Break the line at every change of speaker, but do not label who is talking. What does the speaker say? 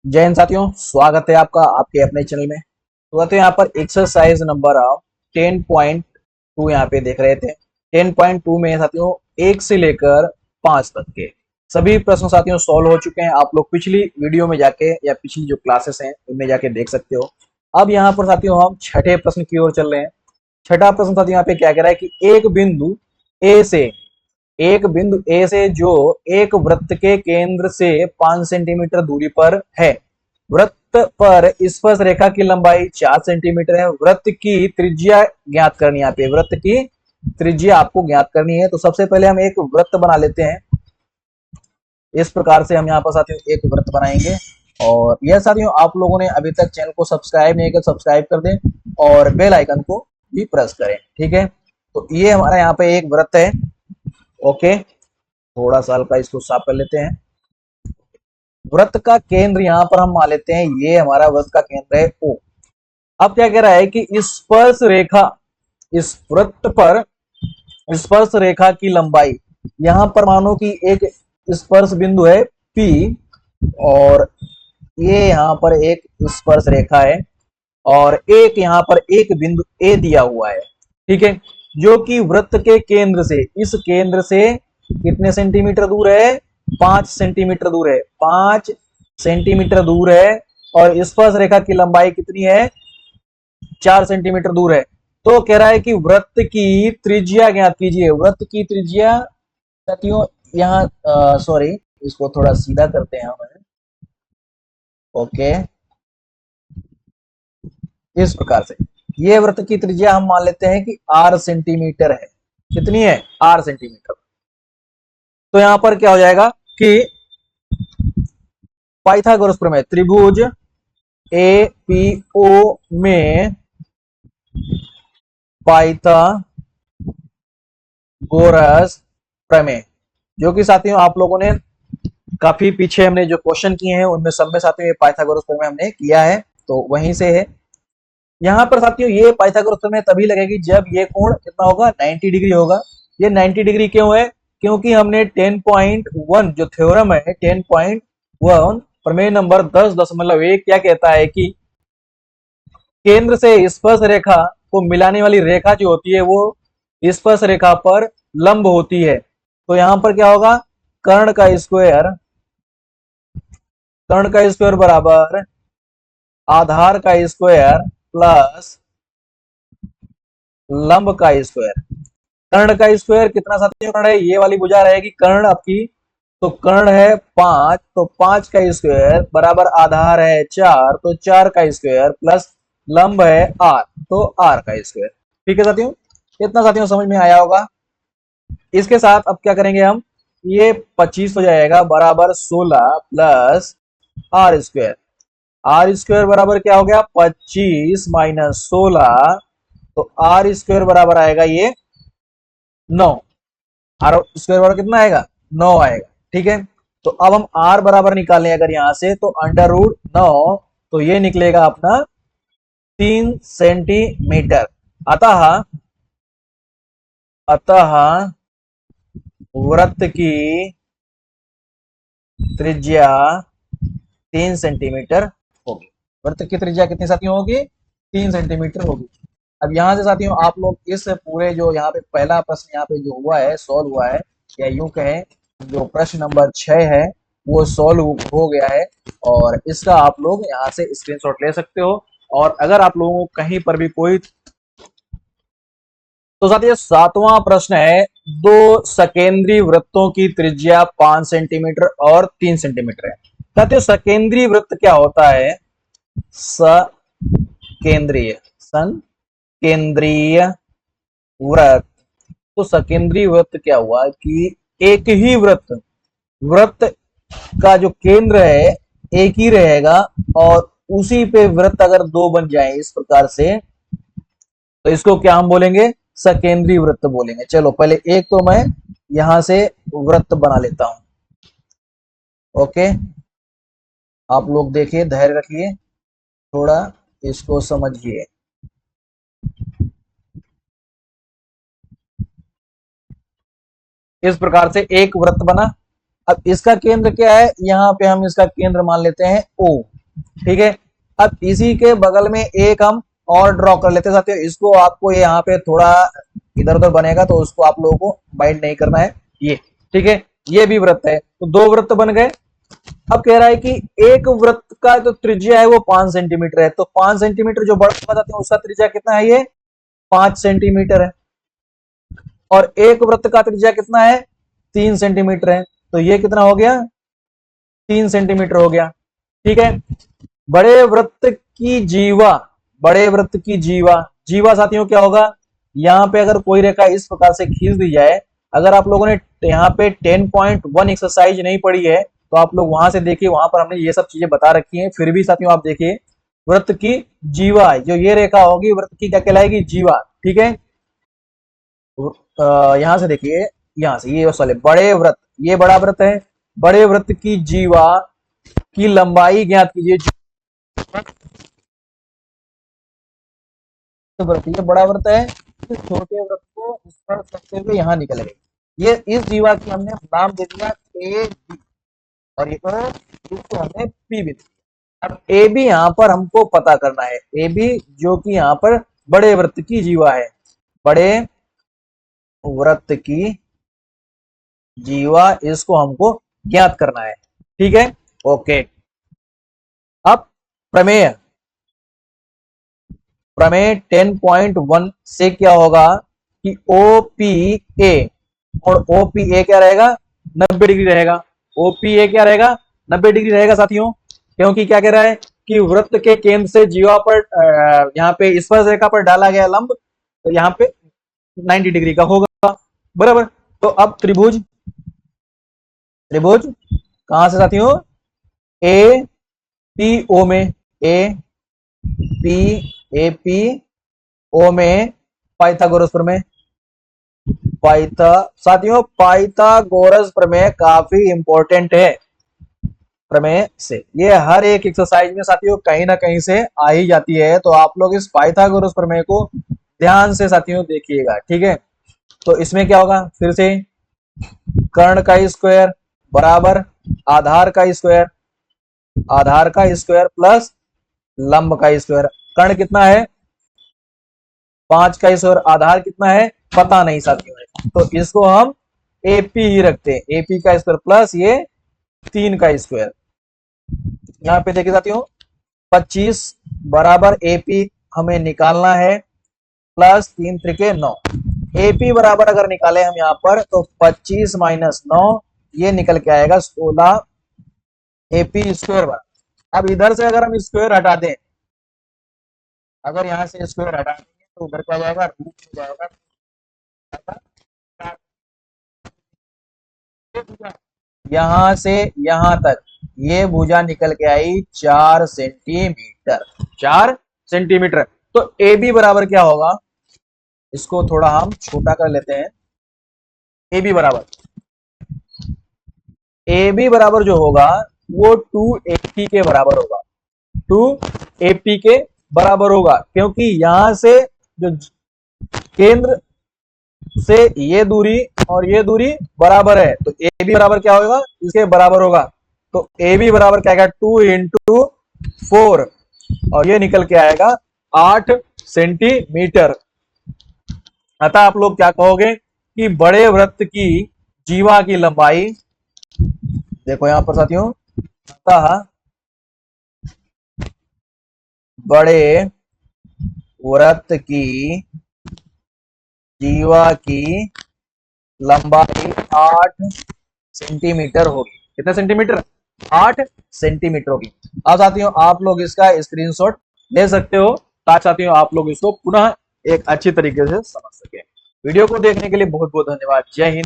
जय हिंद साथियों, स्वागत है आपका आपके अपने चैनल में। तो साथियों यहाँ पर एक्सरसाइज नंबर 10.2 यहाँ पे देख रहे थे। 10.2 में साथियों 1 से लेकर 5 तक के सभी प्रश्न साथियों सॉल्व हो चुके हैं। आप लोग पिछली वीडियो में जाके या पिछली जो क्लासेस हैं उनमें जाके देख सकते हो। अब यहाँ पर साथियों हम छठे प्रश्न की ओर चल रहे हैं। छठा प्रश्न साथियों यहाँ पे क्या कह रहा है कि एक बिंदु ए से जो एक वृत्त के केंद्र से 5 सेंटीमीटर दूरी पर है, वृत्त पर स्पर्श रेखा की लंबाई 4 सेंटीमीटर है। वृत्त की त्रिज्या ज्ञात करनी है। यहाँ पे वृत्त की त्रिज्या आपको ज्ञात करनी है। तो सबसे पहले हम एक वृत्त बना लेते हैं। इस प्रकार से हम यहाँ पर साथियों एक वृत्त बनाएंगे। और यह साथियों आप लोगों ने अभी तक चैनल को सब्सक्राइब नहीं किया, सब्सक्राइब कर दें और बेल आइकन को भी प्रेस करें। ठीक है, तो ये हमारा यहाँ पे एक वृत्त है। ओके, थोड़ा सा हल्का इसको साफ कर लेते हैं। वृत्त का केंद्र यहाँ पर हम मान लेते हैं, ये हमारा वृत्त का केंद्र है O। अब क्या कह रहा है कि स्पर्श रेखा, इस वृत्त पर स्पर्श रेखा की लंबाई, यहां पर मानो कि एक स्पर्श बिंदु है P और ये यहां पर एक स्पर्श रेखा है और एक यहां पर एक बिंदु A दिया हुआ है। ठीक है, जो कि वृत्त के केंद्र से, इस केंद्र से कितने सेंटीमीटर दूर है? 5 सेंटीमीटर दूर है। 5 सेंटीमीटर दूर है और स्पर्श रेखा की लंबाई कितनी है? 4 सेंटीमीटर दूर है। तो कह रहा है कि वृत्त की त्रिज्या ज्ञात कीजिए। वृत्त की त्रिज्या साथियों यहाँ सॉरी, इसको थोड़ा सीधा करते हैं हम। ओके, इस प्रकार से ये वृत्त की त्रिज्या हम मान लेते हैं कि r सेंटीमीटर है। कितनी है? r centimetre. तो यहां पर क्या हो जाएगा कि पाइथागोरस प्रमेय, त्रिभुज APO में पाइथागोरस प्रमेय, जो कि साथियों आप लोगों ने काफी पीछे हमने जो क्वेश्चन किए हैं उनमें सब में साथियों ये पाइथागोरस प्रमेय हमने किया है, तो वहीं से है। यहाँ पर साथियों ये पाइथागोरस प्रमेय तभी लगेगी जब ये कोण कितना होगा? 90 डिग्री होगा। ये 90 डिग्री क्यों है? क्योंकि हमने 10.1 जो थ्योरम है, 10.1 प्रमेय नंबर 10.1 क्या कहता है कि केंद्र से स्पर्श रेखा को मिलाने वाली रेखा जो होती है वो स्पर्श रेखा पर लंब होती है। तो यहां पर क्या होगा? कर्ण का स्क्वायर बराबर आधार का स्क्वायर प्लस लंब का स्क्वायर। कर्ण का स्क्वायर कितना साथियों? कर्ण है, ये वाली भुजा रहेगी कर्ण आपकी, तो कर्ण है 5, तो 5 का स्क्वायर बराबर आधार है 4, तो 4 का स्क्वायर प्लस लंब है r, तो r का स्क्वायर। ठीक है साथियों, इतना साथियों समझ में आया होगा। इसके साथ अब क्या करेंगे हम? ये 25 हो जाएगा बराबर 16 प्लस r स्क्वायर बराबर क्या हो गया? 25 माइनस 16, तो r स्क्वायर बराबर आएगा ये 9। आर स्क्वायर बराबर कितना आएगा? 9 आएगा। ठीक है, तो अब हम r बराबर निकालें अगर यहां से, तो √9, तो ये निकलेगा अपना 3 सेंटीमीटर। अतः अतः वृत्त की त्रिज्या 3 सेंटीमीटर होगी। वृत्त की त्रिज्या कितनी साथियों होगी? 3 सेंटीमीटर होगी। अब यहां से साथियों आप लोग इस पूरे जो यहाँ पे पहला प्रश्न यहाँ पे जो हुआ है, सॉल्व हुआ है, या यूं कहें जो प्रश्न नंबर 6 है वो सॉल्व हो गया है और इसका आप लोग यहाँ से स्क्रीनशॉट ले सकते हो। और अगर आप लोगों को कहीं पर भी कोई, तो साथियों 7वां प्रश्न है, दो सकेंद्री वृत्तों की त्रिज्या 5 सेंटीमीटर और 3 सेंटीमीटर है। साथियों सकेंद्री वृत्त क्या होता है? सकेंद्रीय संकेंद्रीय वृत्त। तो सकेंद्रीय वृत्त क्या हुआ कि एक ही वृत्त वृत्त का जो केंद्र है एक ही रहेगा और उसी पे वृत्त अगर दो बन जाए इस प्रकार से, तो इसको क्या हम बोलेंगे? सकेंद्रीय वृत्त बोलेंगे। चलो पहले एक तो मैं यहां से वृत्त बना लेता हूं। ओके, आप लोग देखिए, धैर्य रखिए, थोड़ा इसको समझिए। इस प्रकार से एक वृत्त बना। अब इसका केंद्र क्या है, यहाँ पे हम इसका केंद्र मान लेते हैं O, ठीक है। अब इसी के बगल में एक हम और ड्रॉ कर लेते हैं साथियों, इसको आपको यहाँ पे थोड़ा इधर उधर बनेगा तो उसको आप लोगों को बाइंड नहीं करना है, ये ठीक है। ये भी वृत्त है, तो दो वृत्त बन गए। अब कह रहा है कि एक वृत्त का जो त्रिज्या है वो 5 सेंटीमीटर है, तो 5 सेंटीमीटर जो बड़ा बताते हैं उसका त्रिज्या कितना है, ये 5 सेंटीमीटर है। और एक वृत्त का त्रिज्या कितना है, 3 सेंटीमीटर है, तो ये कितना हो गया, 3 सेंटीमीटर हो गया, ठीक है। बड़े वृत्त की जीवा, बड़े वृत्त की जीवा, जीवा साथियों क्या होगा, यहाँ पे अगर कोई रेखा इस प्रकार से खींच दी जाए, अगर आप लोगों ने यहाँ पे 10.1 एक्सरसाइज नहीं पढ़ी है तो आप लोग वहां से देखिए, वहां पर हमने ये सब चीजें बता रखी हैं, फिर भी साथियों आप देखिए वृत्त की जीवा, जो ये रेखा होगी वृत्त की क्या कहलाएगी, जीवा, ठीक है। यहां से देखिए, यहां से ये वाले बड़े वृत्त, ये बड़ा वृत्त है, बड़े वृत्त की जीवा की लंबाई ज्ञात कीजिए। वृत्त ये बड़ा वृत्त है, इस छोटे वृत्त को इस पर रखते हुए यहाँ निकल गए, ये इस जीवा की हमने नाम दे दिया ए बी, और ये इसको हमने पी भी दिया। अब ए बी यहाँ पर हमको पता करना है, ए बी जो कि यहाँ पर बड़े वृत्त की जीवा है, बड़े वृत्त की जीवा, इसको हमको ज्ञात करना है, ठीक है, ओके। अब प्रमेय, प्रमेय 10.1 से क्या होगा कि OPA, और OPA क्या रहेगा, 90 डिग्री रहेगा, OPA क्या रहेगा, 90 डिग्री रहेगा साथियों, क्योंकि क्या कह रहा है कि वृत्त के केंद्र से जीवा पर यहाँ पे स्पर्श रेखा पर डाला गया लंब, तो यहाँ पे 90 डिग्री का होगा, बराबर। तो अब त्रिभुज, त्रिभुज कहां से साथियों, ए पी ओ में, ए पी ओ में पाइथागोरस प्रमेय, साथियों पाइथागोरस प्रमेय काफी इंपॉर्टेंट है, प्रमेय से ये हर एक एक्सरसाइज में साथियों कहीं ना कहीं से आ ही जाती है, तो आप लोग इस पाइथागोरस प्रमेय को ध्यान से साथियों देखिएगा, ठीक है। तो इसमें क्या होगा, फिर से कर्ण का स्क्वायर बराबर आधार का स्क्वायर, आधार का स्क्वायर प्लस लंब का स्क्वायर। कर्ण कितना है, 5 का स्क्वायर, आधार कितना है पता नहीं साथियों, तो इसको हम एपी ही रखते हैं, एपी का स्क्वायर प्लस ये 3 का स्क्वायर। यहाँ पे देखिए साथियों 25 बराबर एपी हमें निकालना है, प्लस 3 त्रिके 9, एपी बराबर अगर निकाले हम यहाँ पर तो 25 माइनस 9, ये निकल के आएगा 16 एपी स्क्वायर बराबर। अब इधर से अगर हम स्क्वायर हटा दें, अगर यहाँ से स्क्वायर हटा देंगे तो उधर क्या जाएगा, रूट हो जाएगा, यहां से यहां तक ये भुजा निकल के आई 4 सेंटीमीटर, 4 सेंटीमीटर। तो ए बी बराबर क्या होगा, इसको थोड़ा हम छोटा कर लेते हैं, ए बी बराबर, ए बी बराबर जो होगा वो 2AP के बराबर होगा, 2AP के बराबर होगा, क्योंकि यहां से जो केंद्र से ये दूरी और ये दूरी बराबर है, तो ए बी बराबर क्या होगा, इसके बराबर होगा, तो ए बी बराबर क्या आएगा 2 इंटू 4, और ये निकल के आएगा 8 सेंटीमीटर। अतः आप लोग क्या कहोगे कि बड़े वृत्त की जीवा की लंबाई, देखो यहां पर साथियों, अतः बड़े वृत्त की जीवा की लंबाई 8 सेंटीमीटर होगी, कितने सेंटीमीटर, 8 सेंटीमीटर होगी। अब साथियों आप लोग इसका स्क्रीनशॉट ले सकते हो, ताकि साथियों आप लोग इसको पुनः एक अच्छी तरीके से समझ सके। वीडियो को देखने के लिए बहुत बहुत धन्यवाद, जय हिंद।